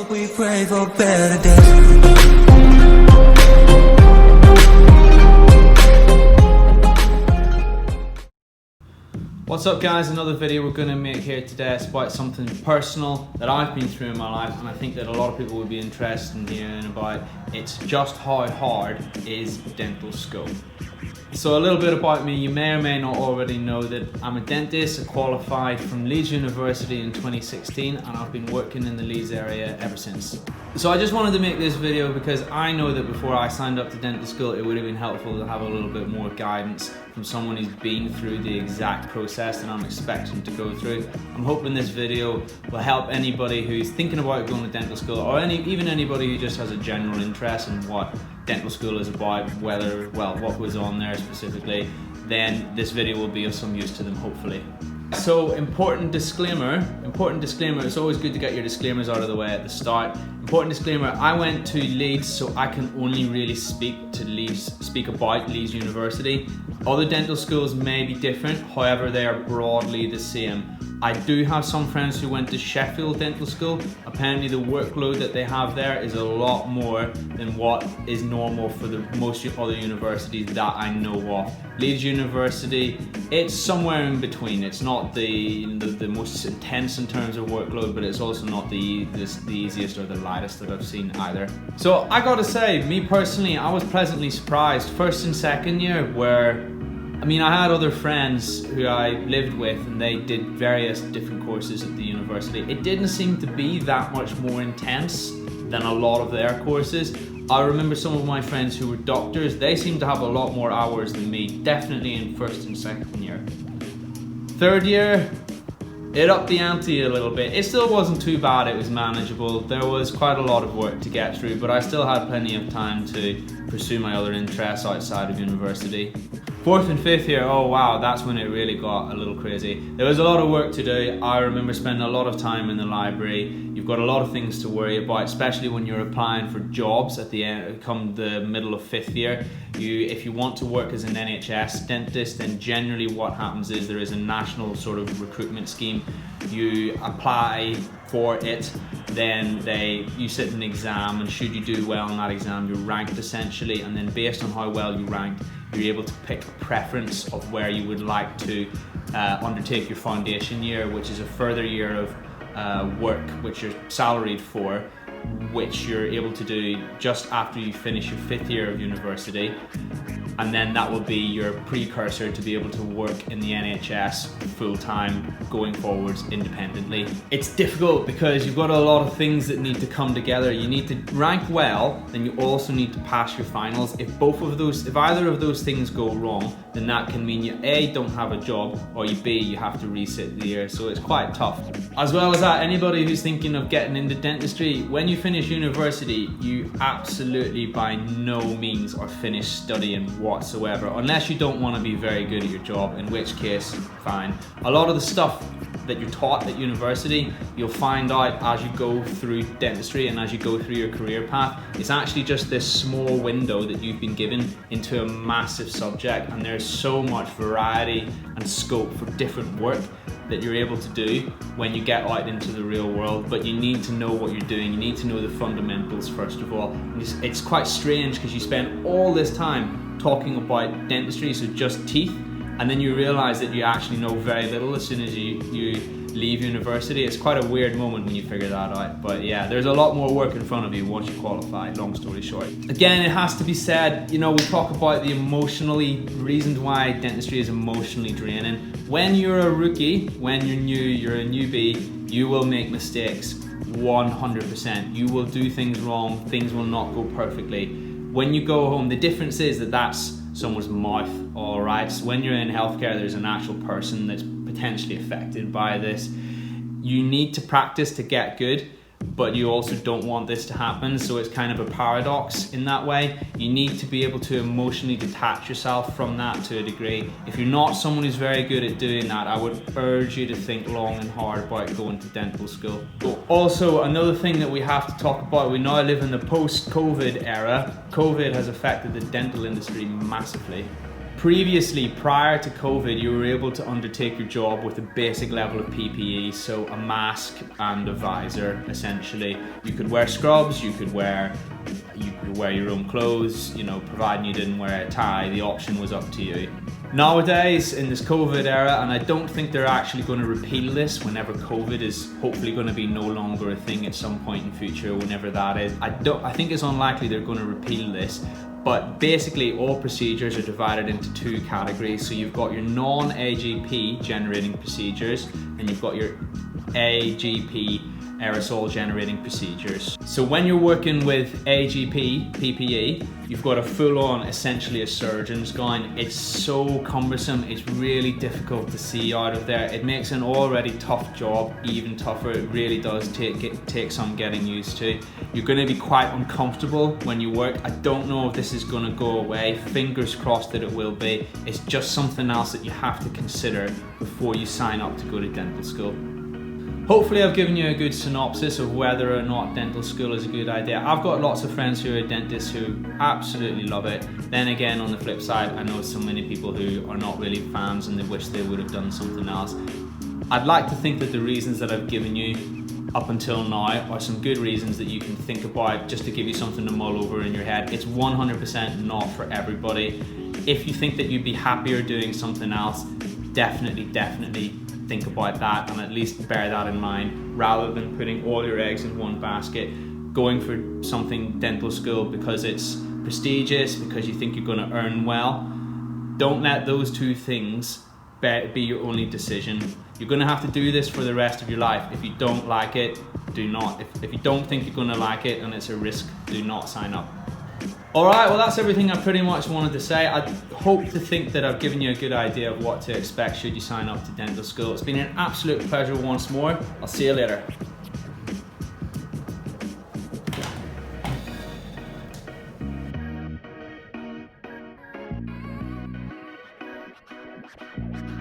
We pray for better days. What's up guys, another video we're going to make here today. It's about something personal that I've been through in my life, and I think that a lot of people would be interested in hearing about. It's just how hard is dental school. So a little bit about me. You may or may not already know that I'm a dentist. I qualified from Leeds University in 2016 and I've been working in the Leeds area ever since. So I just wanted to make this video because I know that before I signed up to dental school it would have been helpful to have a little bit more guidance from someone who's been through the exact process that I'm expecting to go through. I'm hoping this video will help anybody who's thinking about going to dental school, or even anybody who just has a general interest in what dental school is about, what goes on there specifically. Then this video will be of some use to them, hopefully. So important disclaimer, it's always good to get your disclaimers out of the way at the start. Important disclaimer, I went to Leeds, so I can only really speak about Leeds University. Other dental schools may be different, however they are broadly the same. I do have some friends who went to Sheffield Dental School. Apparently the workload that they have there is a lot more than what is normal for the most other universities that I know of. Leeds University, it's somewhere in between. It's not the most intense in terms of workload, but it's also not the easiest or the lightest that I've seen either. So I gotta say, me personally, I was pleasantly surprised. First and second year I had other friends who I lived with and they did various different courses at the university. It didn't seem to be that much more intense than a lot of their courses. I remember some of my friends who were doctors, they seemed to have a lot more hours than me, definitely in first and second year. Third year, it upped the ante a little bit. It still wasn't too bad, it was manageable. There was quite a lot of work to get through, but I still had plenty of time to pursue my other interests outside of university. Fourth and fifth year, oh wow, that's when it really got a little crazy. There was a lot of work to do. I remember spending a lot of time in the library. You've got a lot of things to worry about, especially when you're applying for jobs at the end, come the middle of fifth year. If you want to work as an NHS dentist, then generally what happens is there is a national sort of recruitment scheme. You apply for it, then you sit an exam, and should you do well on that exam, you're ranked essentially, and then based on how well you ranked, you're able to pick a preference of where you would like to undertake your foundation year, which is a further year of work which you're salaried for, which you're able to do just after you finish your fifth year of university, and then that will be your precursor to be able to work in the NHS full-time going forwards independently. It's difficult because you've got a lot of things that need to come together. You need to rank well, then you also need to pass your finals. If either of those things go wrong, then that can mean you A, don't have a job, or you have to resit the year, so it's quite tough. As well as that, anybody who's thinking of getting into dentistry, when you finish university, you absolutely by no means are finished studying whatsoever, unless you don't want to be very good at your job, in which case, fine. A lot of the stuff that you're taught at university, you'll find out as you go through dentistry and as you go through your career path, it's actually just this small window that you've been given into a massive subject, and there's so much variety and scope for different work that you're able to do when you get out into the real world. But you need to know what you're doing, you need to know the fundamentals first of all. And it's quite strange because you spend all this time talking about dentistry, so just teeth, and then you realize that you actually know very little as soon as you leave university. It's quite a weird moment when you figure that out. But yeah, there's a lot more work in front of you once you qualify, long story short. Again, it has to be said, we talk about the reasons why dentistry is emotionally draining. When you're a rookie, when you're a newbie, you will make mistakes, 100%. You will do things wrong, things will not go perfectly. When you go home, the difference is that's someone's mouth, all right? So when you're in healthcare, there's an actual person that's potentially affected by this. You need to practice to get good, but you also don't want this to happen, so it's kind of a paradox in that way. You need to be able to emotionally detach yourself from that to a degree. If you're not someone who's very good at doing that, I would urge you to think long and hard about going to dental school. Also, another thing that we have to talk about, we now live in the post-COVID era. COVID has affected the dental industry massively. Previously, prior to COVID, you were able to undertake your job with a basic level of PPE, so a mask and a visor, essentially. You could wear scrubs, you could wear your own clothes, you know, providing you didn't wear a tie, the option was up to you. Nowadays, in this COVID era, and I don't think they're actually going to repeal this whenever COVID is hopefully going to be no longer a thing at some point in future, whenever that is. I think it's unlikely they're going to repeal this. But basically all procedures are divided into two categories. So you've got your non-AGP generating procedures and you've got your AGP aerosol generating procedures. So when you're working with AGP PPE, you've got a full-on, essentially a surgeon's gown. It's so cumbersome, it's really difficult to see out of there. It makes an already tough job even tougher. It really does take some getting used to. You're going to be quite uncomfortable when you work. I don't know if this is going to go away. Fingers crossed that it will be. It's just something else that you have to consider before you sign up to go to dental school. Hopefully I've given you a good synopsis of whether or not dental school is a good idea. I've got lots of friends who are dentists who absolutely love it. Then again, on the flip side, I know so many people who are not really fans and they wish they would have done something else. I'd like to think that the reasons that I've given you up until now are some good reasons that you can think about, just to give you something to mull over in your head. It's 100% not for everybody. If you think that you'd be happier doing something else, definitely think about that and at least bear that in mind, rather than putting all your eggs in one basket, going for something dental school because it's prestigious, because you think you're going to earn well. Don't let those two things be your only decision. You're going to have to do this for the rest of your life. If you don't like it, do not. If you don't think you're going to like it and it's a risk, do not sign up. Alright, well that's everything I pretty much wanted to say. I hope to think that I've given you a good idea of what to expect should you sign up to dental school. It's been an absolute pleasure once more. I'll see you later.